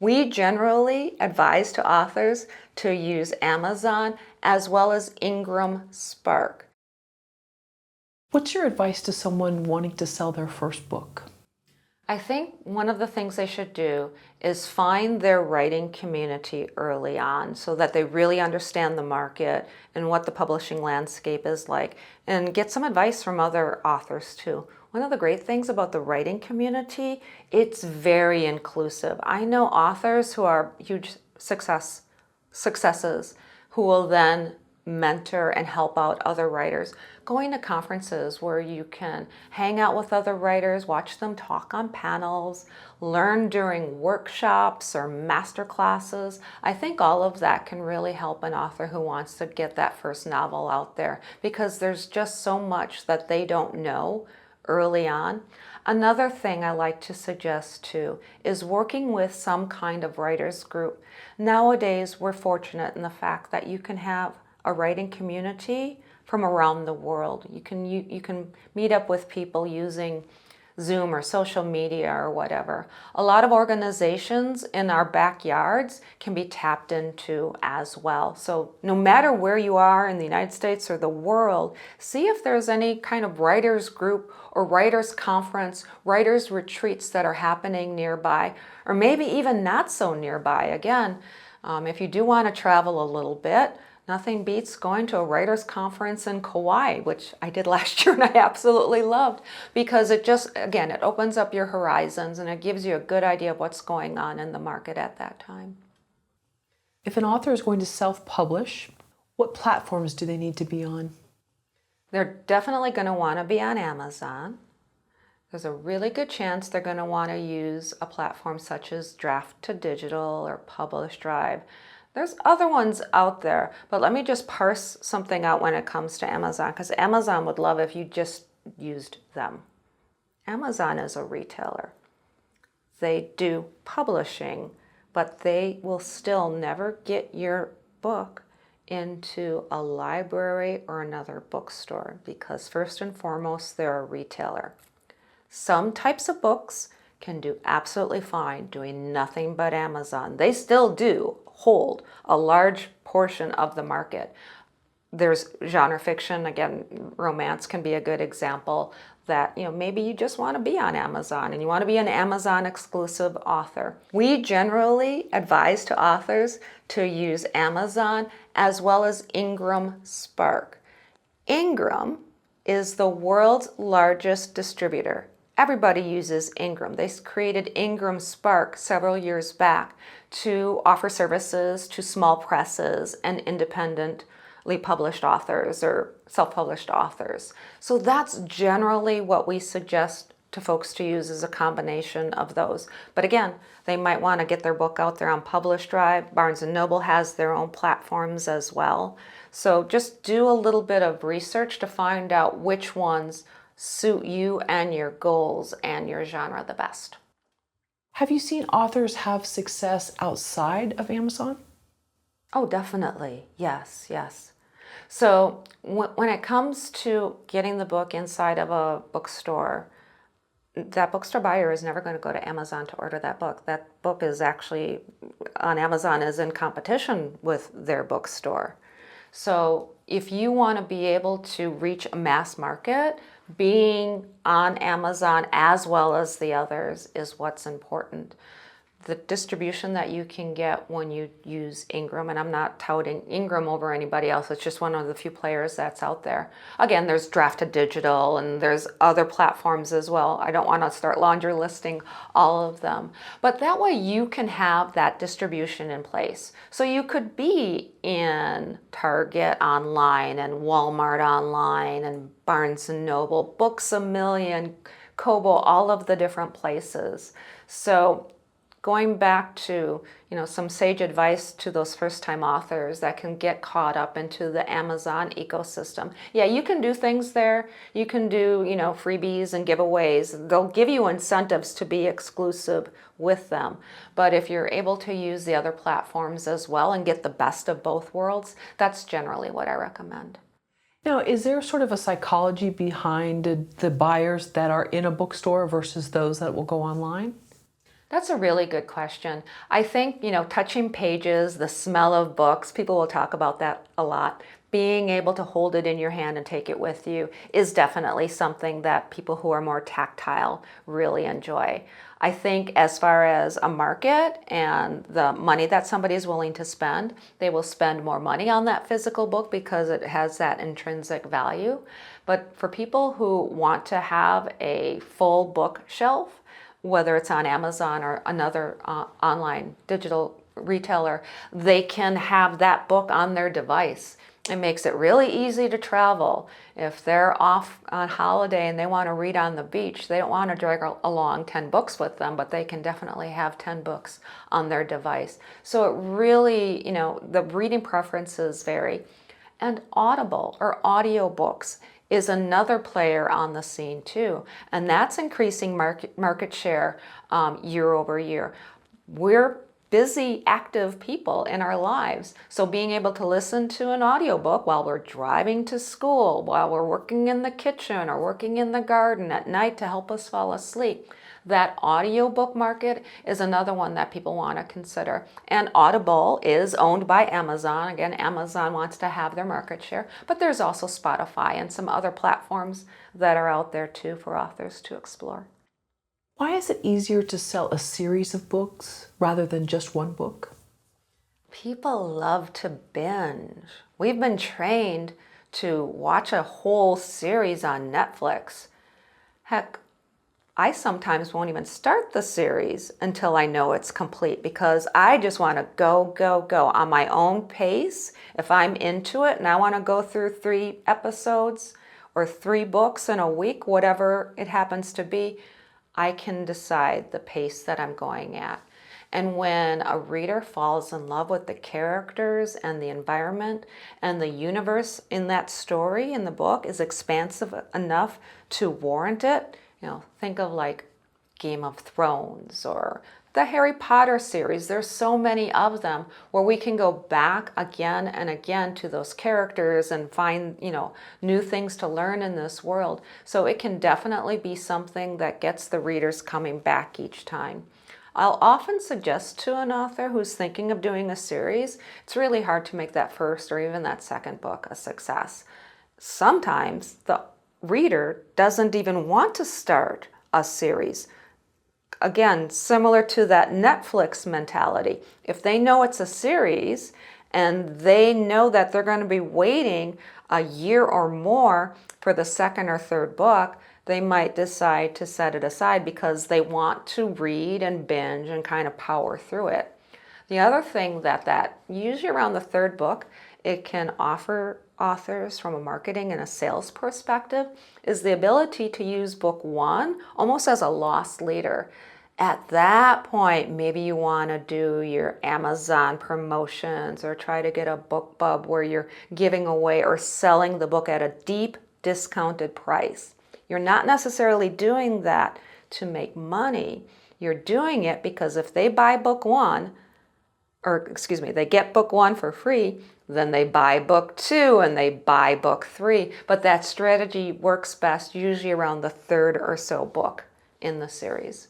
We generally advise to authors to use Amazon as well as Ingram Spark. What's your advice to someone wanting to sell their first book? I think one of the things they should do is find their writing community early on so that they really understand the market and what the publishing landscape is like, and get some advice from other authors too. One of the great things about the writing community, it's very inclusive. I know authors who are huge successes who will then mentor and help out other writers. Going to conferences where you can hang out with other writers, watch them talk on panels, learn during workshops or master classes. I think all of that can really help an author who wants to get that first novel out there, because there's just so much that they don't know early on. Another thing I like to suggest too is working with some kind of writers group. Nowadays, we're fortunate in the fact that you can have a writing community from around the world. You can meet up with people using Zoom or social media or whatever. A lot of organizations in our backyards can be tapped into as well. So no matter where you are in the United States or the world, see if there's any kind of writers group or writers conference, writers retreats that are happening nearby, or maybe even not so nearby. Again, if you do want to travel a little bit, nothing beats going to a writers' conference in Kauai, which I did last year and I absolutely loved, because it just, again, it opens up your horizons and it gives you a good idea of what's going on in the market at that time. If an author is going to self-publish, what platforms do they need to be on? They're definitely going to want to be on Amazon. There's a really good chance they're going to want to use a platform such as Draft to Digital or Publish Drive. There's other ones out there, but let me just parse something out when it comes to Amazon, because Amazon would love if you just used them. Amazon is a retailer. They do publishing, but they will still never get your book into a library or another bookstore, because first and foremost, they're a retailer. Some types of books can do absolutely fine doing nothing but Amazon. They still do hold a large portion of the market. There's genre fiction, again, romance can be a good example that, maybe you just want to be on Amazon and you want to be an Amazon exclusive author. We generally advise to authors to use Amazon as well as Ingram Spark. Ingram is the world's largest distributor. Everybody uses Ingram. They created Ingram Spark several years back to offer services to small presses and independently published authors or self-published authors. So that's generally what we suggest to folks to use, as a combination of those. But again, they might want to get their book out there on Publish Drive. Barnes & Noble has their own platforms as well. So just do a little bit of research to find out which ones suit you and your goals and your genre the best. Have you seen authors have success outside of Amazon? Oh, definitely. Yes. So when it comes to getting the book inside of a bookstore, that bookstore buyer is never going to go to Amazon to order that book. That book is actually on Amazon, is in competition with their bookstore. So if you want to be able to reach a mass market, being on Amazon as well as the others is what's important. The distribution that you can get when you use Ingram, and I'm not touting Ingram over anybody else, it's just one of the few players that's out there. Again, there's Draft to Digital and there's other platforms as well. I don't want to start laundry listing all of them, but that way you can have that distribution in place. So you could be in Target online and Walmart online and Barnes & Noble, Books A Million, Kobo, all of the different places. So going back to, some sage advice to those first-time authors that can get caught up into the Amazon ecosystem. Yeah, you can do things there. You can do, freebies and giveaways. They'll give you incentives to be exclusive with them. But if you're able to use the other platforms as well and get the best of both worlds, that's generally what I recommend. Now, is there sort of a psychology behind the buyers that are in a bookstore versus those that will go online? That's a really good question. I think, touching pages, the smell of books, people will talk about that a lot. Being able to hold it in your hand and take it with you is definitely something that people who are more tactile really enjoy. I think as far as a market and the money that somebody is willing to spend, they will spend more money on that physical book because it has that intrinsic value. But for people who want to have a full bookshelf, whether it's on Amazon or another online digital retailer, they can have that book on their device. It makes it really easy to travel. If they're off on holiday and they want to read on the beach, they don't want to drag along 10 books with them, but they can definitely have 10 books on their device. So it really, the reading preferences vary. And Audible or audiobooks is another player on the scene too, and that's increasing market share year over year. We're busy, active people in our lives, so being able to listen to an audiobook while we're driving to school, while we're working in the kitchen or working in the garden at night to help us fall asleep, that audiobook market is another one that people want to consider. And Audible is owned by Amazon. Again, Amazon wants to have their market share, but there's also Spotify and some other platforms that are out there too for authors to explore. Why is it easier to sell a series of books rather than just one book? People love to binge. We've been trained to watch a whole series on Netflix. Heck, I sometimes won't even start the series until I know it's complete because I just want to go, go, go on my own pace. If I'm into it and I want to go through 3 episodes or 3 books in a week, whatever it happens to be, I can decide the pace that I'm going at. And when a reader falls in love with the characters and the environment and the universe in that story in the book is expansive enough to warrant it, think of like Game of Thrones or the Harry Potter series. There's so many of them where we can go back again and again to those characters and find, new things to learn in this world. So it can definitely be something that gets the readers coming back each time. I'll often suggest to an author who's thinking of doing a series, it's really hard to make that first or even that second book a success. Sometimes the reader doesn't even want to start a series. Again, similar to that Netflix mentality. If they know it's a series and they know that they're going to be waiting a year or more for the second or third book, they might decide to set it aside because they want to read and binge and kind of power through it. The other thing that usually around the 3rd book, it can offer authors from a marketing and a sales perspective is the ability to use book 1 almost as a loss leader. At that point, maybe you want to do your Amazon promotions or try to get a BookBub where you're giving away or selling the book at a deep discounted price. You're not necessarily doing that to make money. You're doing it because if they buy book 1, they get book 1 for free, then they buy book 2 and they buy book 3. But that strategy works best usually around the 3rd or so book in the series.